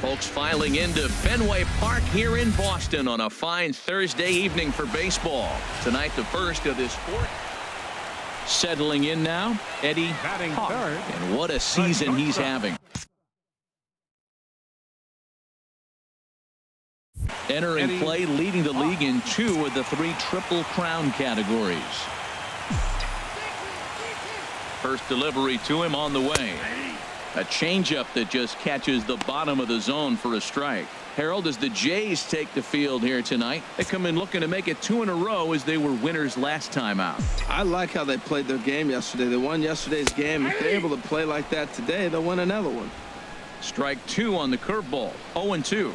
Folks filing into Fenway Park here in Boston on a fine Thursday evening for baseball. Tonight, the first of this fourth. Settling in now, Eddie Hawk. And what a season he's having. Entering play, leading the league in 2 of the 3 Triple Crown categories. First delivery to him on the way. A changeup that just catches the bottom of the zone for a strike. Harold, as the Jays take the field here tonight, they come in looking to make it 2 in a row as they were winners last time out. I like how they played their game yesterday. They won yesterday's game. If they're able to play like that today, they'll win another one. Strike 2 on the curveball. 0-2.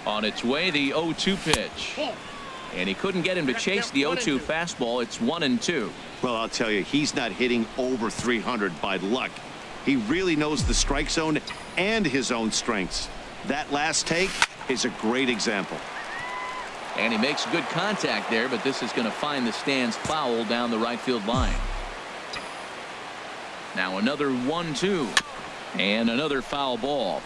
On its way, the 0-2 pitch. And he couldn't get him to chase the 0-2 fastball. It's 1-2. Well, I'll tell you, he's not hitting over 300 by luck. He really knows the strike zone and his own strengths. That last take is a great example. And he makes good contact there, but this is going to find the stands foul down the right field line. Now another 1-2. And another foul ball.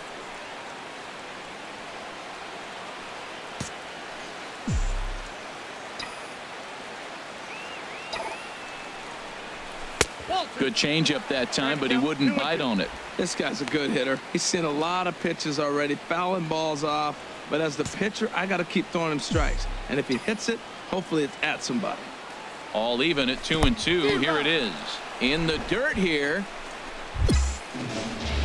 Good changeup that time, but he wouldn't bite on it. This guy's a good hitter. He's seen a lot of pitches already, fouling balls off. But as the pitcher, I got to keep throwing him strikes. And if he hits it, hopefully it's at somebody. All even at 2-2. Here it is. In the dirt here.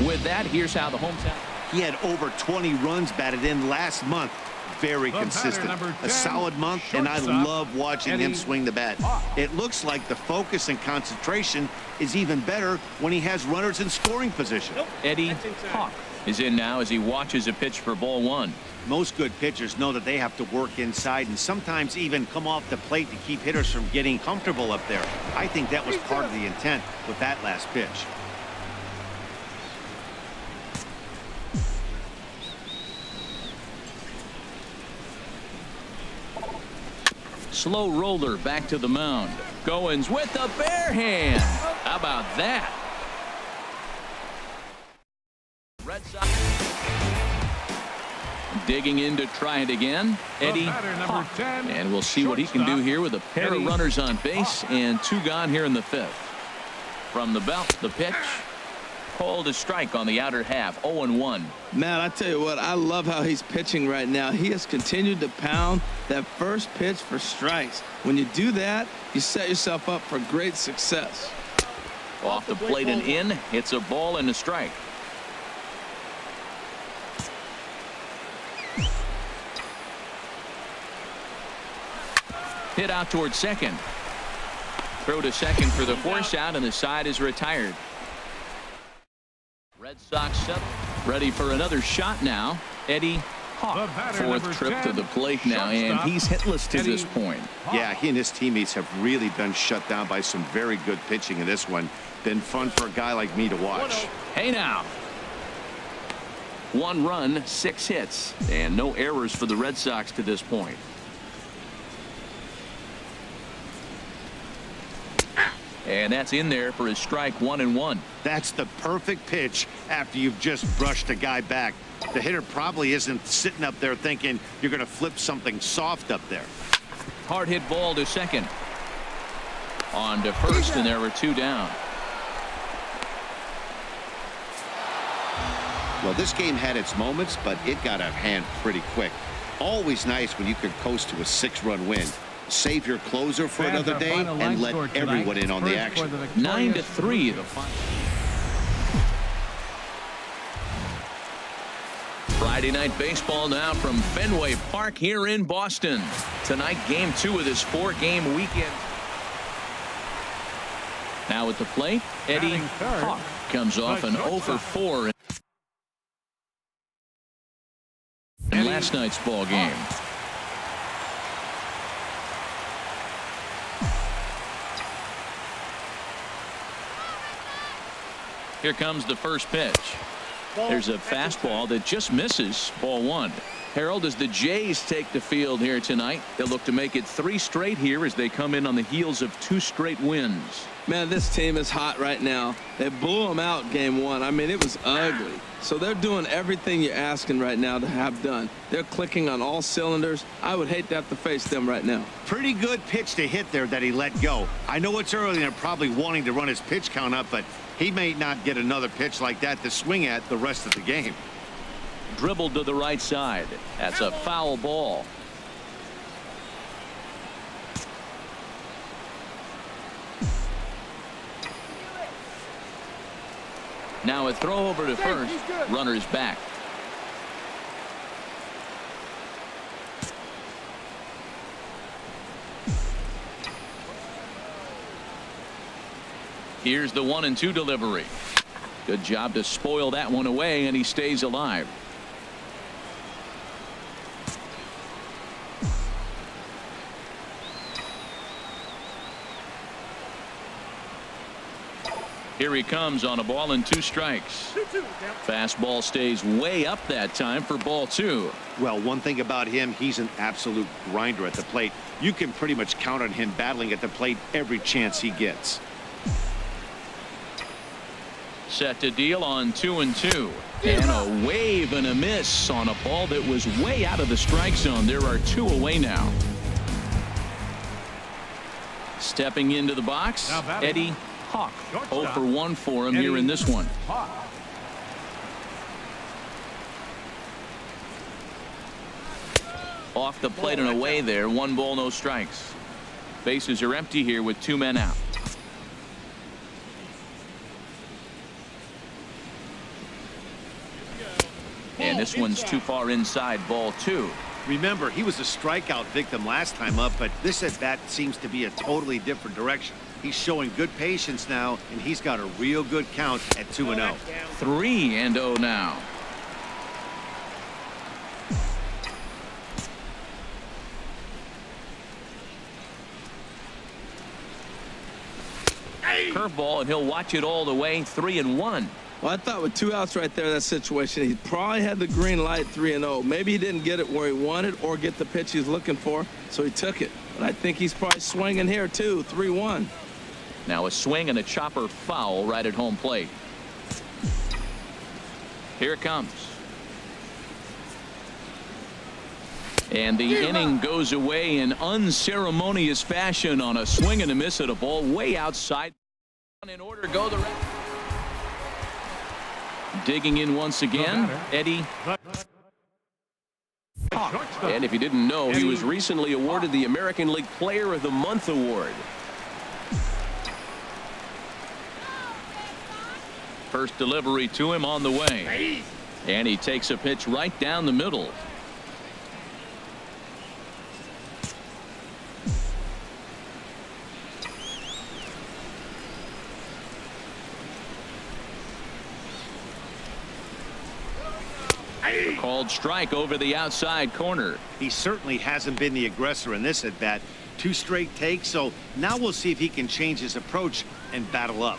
With that, here's how the hometown. He had over 20 runs batted in last month. Very consistent. A solid month, and I love watching him swing the bat. It looks like the focus and concentration is even better when he has runners in scoring position. Eddie Hawk is in now as he watches a pitch for ball 1. Most good pitchers know that they have to work inside and sometimes even come off the plate to keep hitters from getting comfortable up there. I think that was part of the intent with that last pitch. Slow roller back to the mound. Goins with the bare hand. How about that? Red Sox digging in to try it again. Eddie Hawk. And we'll see what he can do here with a pair of runners on base and 2 gone here in the 5th. From the belt, the pitch. Called a strike on the outer half. 0-1. Man, I tell you what, I love how he's pitching right now. He has continued to pound that first pitch for strikes. When you do that, you set yourself up for great success. Off the plate and in. It's a ball and a strike. Hit out towards second. Throw to second for the force out, and the side is retired. Red Sox ready for another shot now. Eddie Hawk, 4th trip to the plate now, and he's hitless to this point. Yeah, he and his teammates have really been shut down by some very good pitching in this one. Been fun for a guy like me to watch. Hey now. 1 run, 6 hits, and no errors for the Red Sox to this point. And that's in there for his strike. 1-1. That's the perfect pitch after you've just brushed a guy back. The hitter probably isn't sitting up there thinking you're going to flip something soft up there. Hard hit ball to second. On to first, and there were 2 down. Well, this game had its moments, but it got out of hand pretty quick. Always nice when you could coast to a 6-run win. Save your closer for another day and let everyone in on the action. 9-3 the final. Friday night baseball now from Fenway Park here in Boston. Tonight, game 2 of this 4-game weekend. Now at the plate, Eddie Hawk comes off an 0 for 4 in last night's ball game. Here comes the first pitch. There's a fastball that just misses. Ball 1. Harold, as the Jays take the field here tonight, they'll look to make it 3 straight here as they come in on the heels of 2 straight wins. Man, this team is hot right now. They blew them out game one. I mean, it was ugly. So they're doing everything you're asking right now to have done. They're clicking on all cylinders. I would hate to have to face them right now. Pretty good pitch to hit there that he let go. I know it's early and they're probably wanting to run his pitch count up, but he may not get another pitch like that to swing at the rest of the game. Dribbled to the right side. That's a foul ball. Now a throw over to first. Runners back. Here's the 1-2 delivery. Good job to spoil that one away, and he stays alive. Here he comes on a ball and 2 strikes. Fastball stays way up that time for ball 2. Well, one thing about him, he's an absolute grinder at the plate. You can pretty much count on him battling at the plate every chance he gets. Set to deal on 2-2. And a wave and a miss on a ball that was way out of the strike zone. There are 2 away now. Stepping into the box, Eddie Hawk. 0 for 1 for him here in this one. Off the plate and away there. 1 ball, no strikes. Bases are empty here with 2 men out. And this one's too far inside, ball 2. Remember, he was a strikeout victim last time up, but this at bat seems to be a totally different direction. He's showing good patience now, and he's got a real good count at 2-0. 3-0 now. Curveball, and he'll watch it all the way. 3-1. Well, I thought with 2 outs right there, that situation, he probably had the green light 3-0. Maybe he didn't get it where he wanted or get the pitch he's looking for, so he took it. But I think he's probably swinging here, too. 3-1. Now a swing and a chopper foul right at home plate. Here it comes. And the inning goes away in unceremonious fashion on a swing and a miss at a ball way outside. In order, go the rest. Digging in once again, Eddie. And if you didn't know, he was recently awarded the American League Player of the Month award. First delivery to him on the way. And he takes a pitch right down the middle. Called strike over the outside corner. He certainly hasn't been the aggressor in this at bat. 2 straight takes, so now we'll see if he can change his approach and battle up.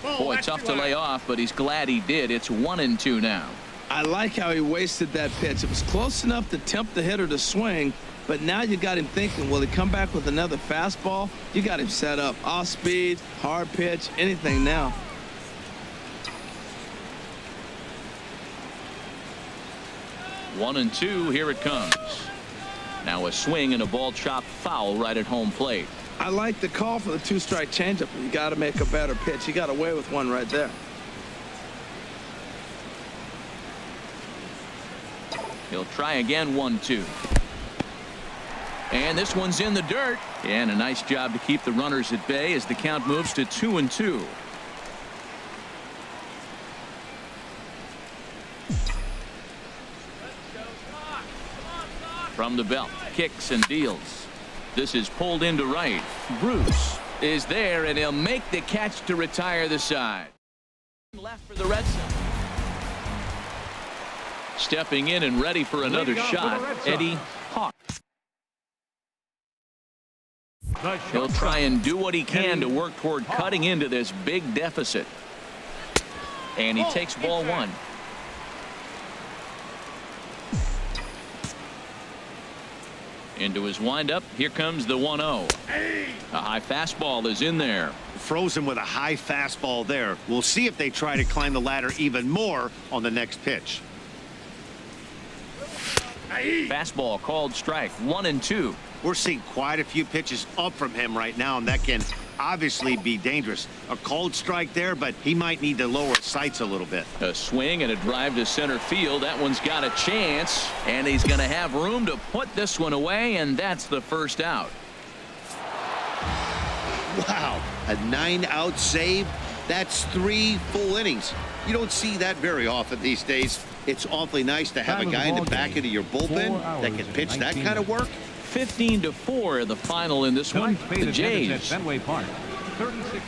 Boy, tough to lay off, but he's glad he did. It's 1-2 now. I like how he wasted that pitch. It was close enough to tempt the hitter to swing, but now you got him thinking, will he come back with another fastball? You got him set up. Off speed, hard pitch, anything now. One and two, here it comes. Now a swing and a ball chopped foul right at home plate. I like the call for the 2-strike changeup. You got to make a better pitch. He got away with one right there. He'll try again. 1-2. And this one's in the dirt. And a nice job to keep the runners at bay as the count moves to 2-2. From the belt, kicks and deals. This is pulled into right. Bruce is there, and he'll make the catch to retire the side. Left for the Red Sox. Stepping in and ready for another shot, Eddie Hawk. He'll try and do what he can to work toward cutting into this big deficit. And he takes ball one. Into his windup. Here comes the 1-0. A high fastball is in there. Frozen with a high fastball there. We'll see if they try to climb the ladder even more on the next pitch. Fastball called strike. 1-2. We're seeing quite a few pitches up from him right now, and that can obviously be dangerous. A called strike there, but he might need to lower his sights a little bit. A swing and a drive to center field. That one's got a chance, and he's going to have room to put this one away, and that's the first out. Wow, a 9-out save. That's 3 full innings. You don't see that very often these days. It's awfully nice to have a guy in the back end of your bullpen that can pitch that kind of work. 15-4 the final in this one. The Jays. At Fenway Park. 36.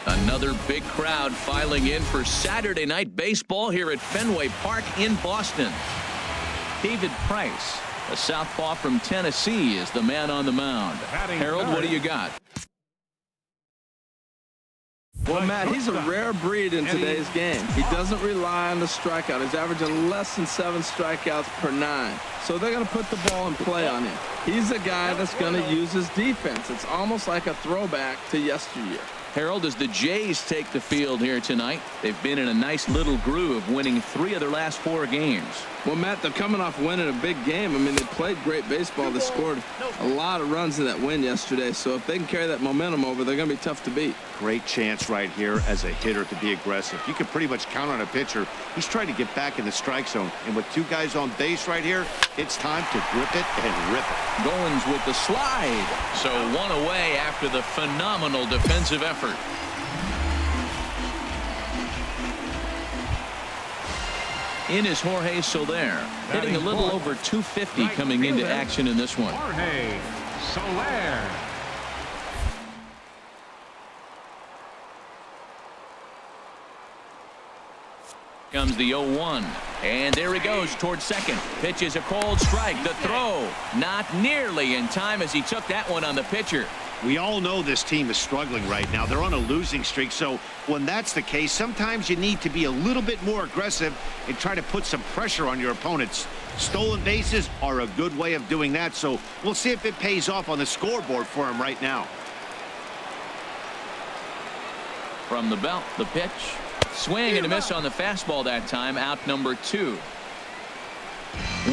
Another big crowd filing in for Saturday night baseball here at Fenway Park in Boston. David Price, a southpaw from Tennessee, is the man on the mound. Harold, what do you got? Well, Matt, he's a rare breed in today's game. He doesn't rely on the strikeout. He's averaging less than 7 strikeouts per 9. So they're going to put the ball in play on him. He's a guy that's going to use his defense. It's almost like a throwback to yesteryear. Harold, as the Jays take the field here tonight, they've been in a nice little groove, winning 3 of their last 4 games. Well, Matt, they're coming off winning a big game. I mean, they played great baseball. They scored a lot of runs in that win yesterday. So if they can carry that momentum over, they're going to be tough to beat. Great chance right here as a hitter to be aggressive. You can pretty much count on a pitcher who's trying to get back in the strike zone. And with 2 guys on base right here, it's time to grip it and rip it. Goins with the slide. So 1 away after the phenomenal defensive effort. In is Jorge Soler, hitting a little over 250 coming into action in this one. Jorge Soler. Comes the 0-1, and there he goes towards second. Pitch is a cold strike. The throw not nearly in time as he took that one on the pitcher. We all know this team is struggling right now. They're on a losing streak, so when that's the case, sometimes you need to be a little bit more aggressive and try to put some pressure on your opponents. Stolen bases are a good way of doing that, so we'll see if it pays off on the scoreboard for him right now. From the belt, the pitch. Swing and a miss on the fastball that time, out number 2.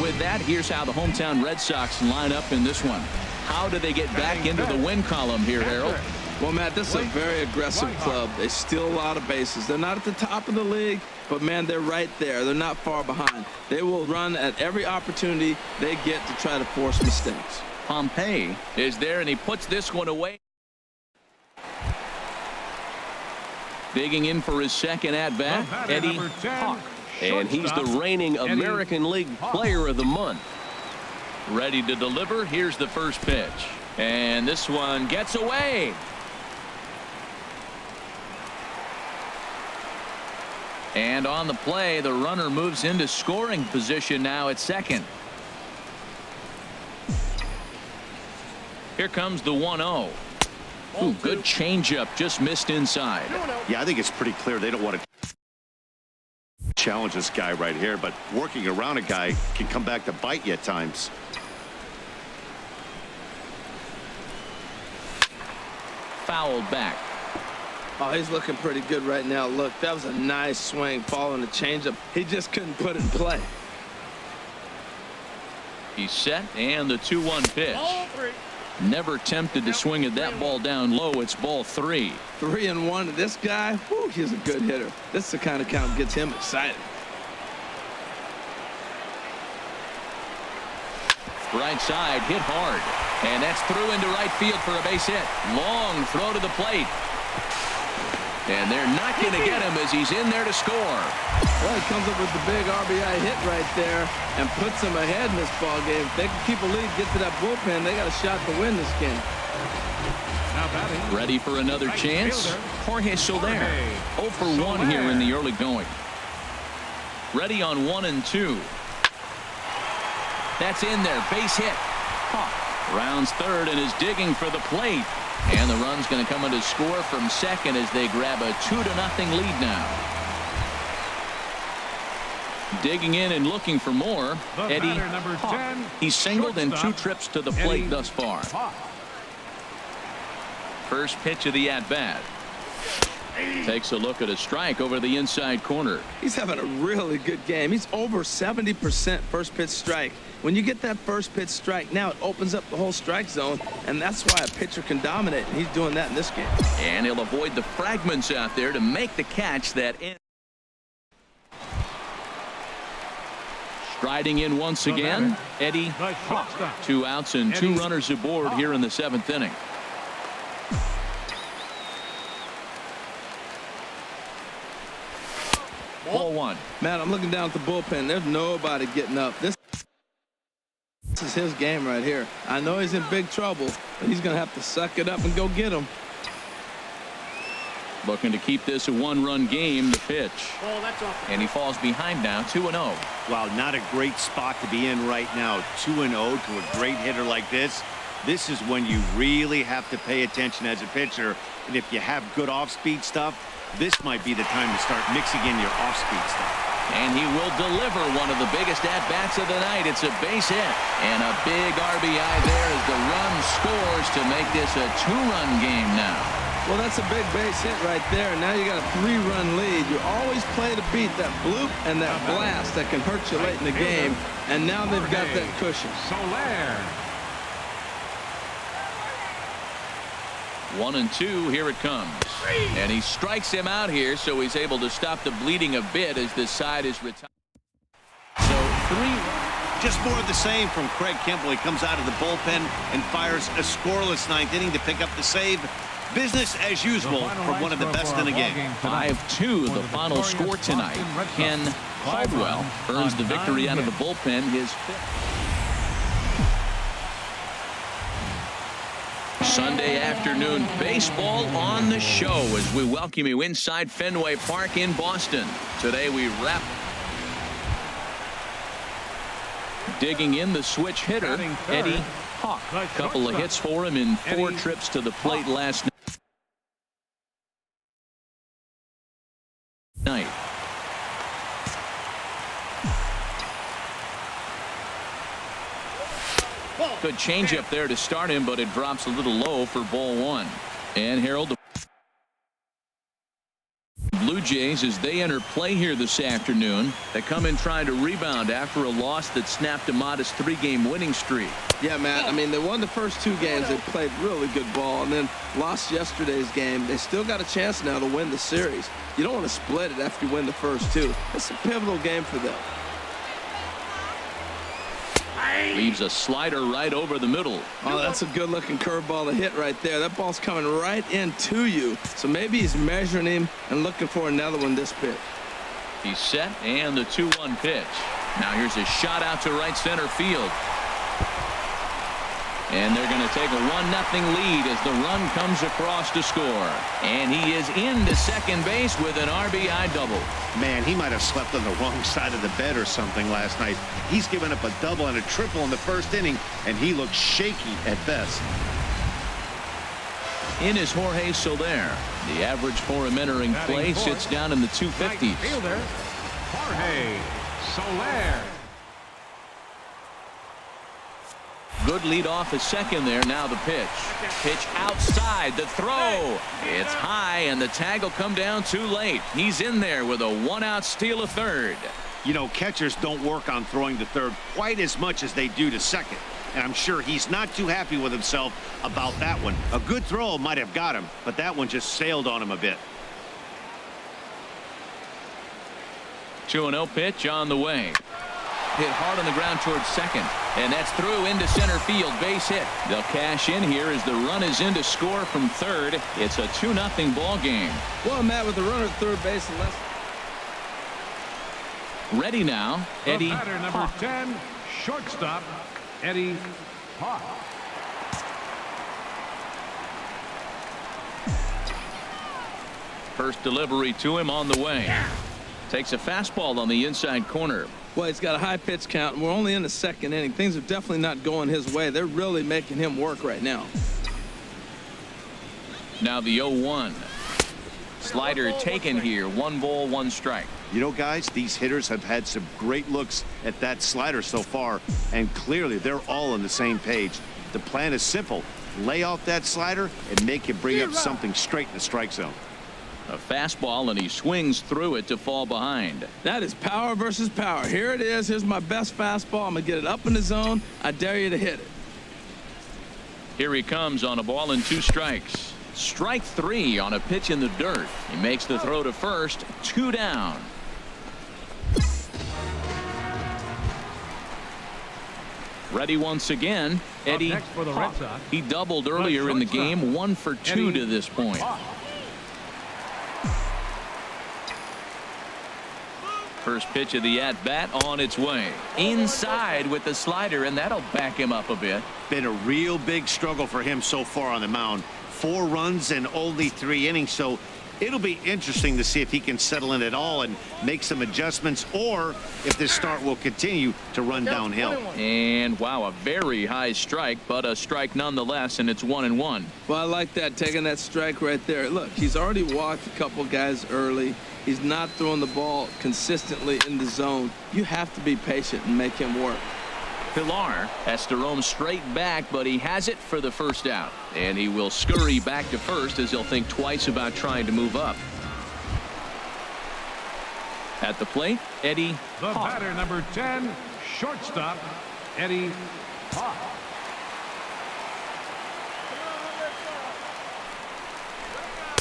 With that, here's how the hometown Red Sox line up in this one. How do they get back into the win column here, Harold? Well, Matt, this is a very aggressive club. They steal a lot of bases. They're not at the top of the league, but, man, they're right there. They're not far behind. They will run at every opportunity they get to try to force mistakes. Pompey is there, and he puts this one away. Digging in for his second at-bat, Eddie Hawk. And he's the reigning American League Player of the Month. Ready to deliver. Here's the first pitch. And this one gets away. And on the play, the runner moves into scoring position now at second. Here comes the 1-0. Ooh, good changeup, just missed inside. Yeah, I think it's pretty clear they don't want to challenge this guy right here, but working around a guy can come back to bite you at times. Fouled back. Oh, he's looking pretty good right now. Look, that was a nice swing following the changeup. He just couldn't put it in play. He's set, and the 2-1 pitch. Never tempted to swing at that ball down low. It's ball 3. 3-1. This guy, whew, he's a good hitter. This is the kind of count that gets him excited. Right side, hit hard. And that's through into right field for a base hit. Long throw to the plate. And they're not going to get him as he's in there to score. Well, he comes up with the big RBI hit right there and puts them ahead in this ball game. If they can keep a lead, get to that bullpen, they got a shot to win this game. Ready for another chance? Jorge Soler. 0 for 1 here in the early going. Ready on 1 and 2. That's in there. Base hit. Rounds third and is digging for the plate. And the run's going to come in to score from second as they grab a 2-0 lead now. Digging in and looking for more, Eddie Hawk. He's singled in 2 trips to the plate thus far. First pitch of the at-bat. Takes a look at a strike over the inside corner. He's having a really good game. He's over 70% first pitch strike. When you get that first pitch strike, now it opens up the whole strike zone, and that's why a pitcher can dominate, and he's doing that in this game. And he'll avoid the fragments out there to make the catch that ends. Striding in once again, Eddie Hawk. 2 outs and 2 runners aboard here in the 7th inning. Ball 1. Man, I'm looking down at the bullpen. There's nobody getting up. This is his game right here. I know he's in big trouble, but he's going to have to suck it up and go get him. Looking to keep this a 1-run game. The pitch. And he falls behind now, 2-0. Wow, not a great spot to be in right now. 2-0 to a great hitter like this. This is when you really have to pay attention as a pitcher. And if you have good off-speed stuff, this might be the time to start mixing in your off-speed stuff. And he will deliver one of the biggest at-bats of the night. It's a base hit. And a big RBI there as the run scores to make this a 2-run game now. Well, that's a big base hit right there. Now you got a 3-run lead. You always play to beat that bloop and that blast that can hurt you late in the game. And now they've got that cushion. 1-2, here it comes. And he strikes him out here, so he's able to stop the bleeding a bit as this side is retired. So 3. Just more of the same from Craig Kimbrel. He comes out of the bullpen and fires a scoreless 9th inning to pick up the save. Business as usual for one of the best in the game. 5-2, the final score tonight. Ken Caldwell earns the victory out of the bullpen, his 5th. Sunday afternoon baseball on the show as we welcome you inside Fenway Park in Boston. Today we wrap. Digging in the switch hitter, Eddie Hawk. A couple of hits for him in 4 trips to the plate last night. Good changeup there to start him, but it drops a little low for ball 1. And Harold, the Blue Jays, as they enter play here this afternoon, they come in trying to rebound after a loss that snapped a modest 3-game winning streak. Yeah, Matt. I mean, they won the first 2 games. They played really good ball and then lost yesterday's game. They still got a chance now to win the series. You don't want to split it after you win the first 2. It's a pivotal game for them. Leaves a slider right over the middle. Oh, that's a good-looking curveball to hit right there. That ball's coming right into you. So maybe he's measuring him and looking for another one this pitch. He's set, and the 2-1 pitch. Now here's a shot out to right center field. And they're going to take a 1-0 lead as the run comes across to score. And he is into second base with an RBI double. Man, he might have slept on the wrong side of the bed or something last night. He's given up a double and a triple in the first inning, and he looks shaky at best. In is Jorge Soler. The average for him entering play sits down in the 250s. Jorge Soler. Good lead off a second there. Now the pitch. Pitch outside. The throw. It's high, and the tag will come down too late. He's in there with a 1-out steal of third. You know, catchers don't work on throwing to third quite as much as they do to second. And I'm sure he's not too happy with himself about that one. A good throw might have got him, but that one just sailed on him a bit. 2-0 pitch on the way. Hit hard on the ground towards second, and that's through into center field. Base hit. They'll cash in here as the run is in to score from third. It's a 2-0 ball game. Well, Matt, with the runner at third base and less. Ready now, Eddie Number Hawk. 10, shortstop, Eddie Hawk. First delivery to him on the way. Takes a fastball on the inside corner. Well, he's got a high pitch count, and we're only in the second inning. Things are definitely not going his way. They're really making him work right now. Now the 0-1. Slider taken here. 1 ball, 1 strike. You know, guys, these hitters have had some great looks at that slider so far, and clearly they're all on the same page. The plan is simple. Lay off that slider and make him bring up something straight in the strike zone. A fastball, and he swings through it to fall behind. That is power versus power. Here it is. Here's my best fastball. I'm going to get it up in the zone. I dare you to hit it. Here he comes on a ball and 2 strikes. Strike 3 on a pitch in the dirt. He makes the throw to first. 2 down. Ready once again. Eddie next for the Red Sox, he doubled earlier in the game. 1 for 2 to this point. First pitch of the at-bat on its way. Inside with the slider, and that'll back him up a bit. Been a real big struggle for him so far on the mound. 4 runs in only 3 innings, so it'll be interesting to see if he can settle in at all and make some adjustments, or if this start will continue to run downhill. And wow, a very high strike, but a strike nonetheless, and it's 1-1. Well, I like that, taking that strike right there. Look, he's already walked a couple guys early. He's not throwing the ball consistently in the zone. You have to be patient and make him work. Pilar has to roam straight back, but he has it for the first out. And he will scurry back to first as he'll think twice about trying to move up. At the plate, Eddie The Hawk. batter, number 10, shortstop, Eddie Hawk.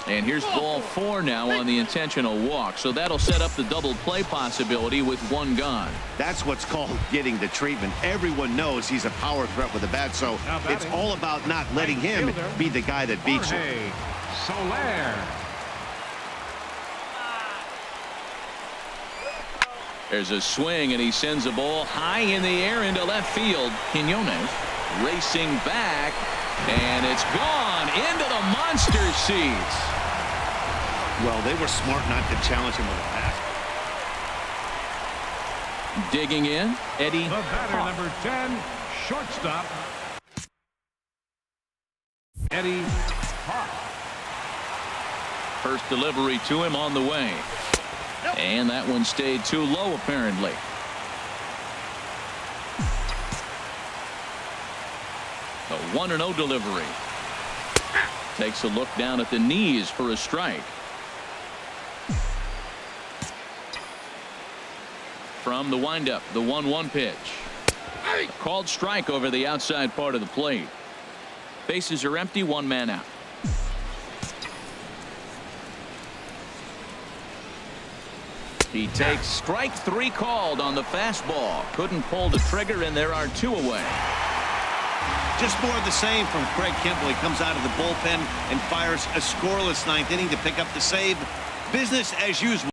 And here's ball 4 now on the intentional walk. So that'll set up the double play possibility with 1 gone. That's what's called getting the treatment. Everyone knows he's a power threat with the bat, so it's all about not letting him be the guy that beats you. Soler. There's a swing, and he sends a ball high in the air into left field. Quinones racing back, and it's gone into the monster seats. Well, they were smart not to challenge him with a pass. Digging in, Eddie The batter, Hawk. number 10, shortstop, Eddie Hawk. First delivery to him on the way. And that one stayed too low, apparently. A 1-0 delivery. Takes a look down at the knees for a strike. From the windup, the 1-1 pitch. A called strike over the outside part of the plate. Bases are empty, 1 man out. He takes strike 3 called on the fastball. Couldn't pull the trigger, and there are 2 away. Just more of the same from Craig Kimbrell. He comes out of the bullpen and fires a scoreless 9th inning to pick up the save. Business as usual.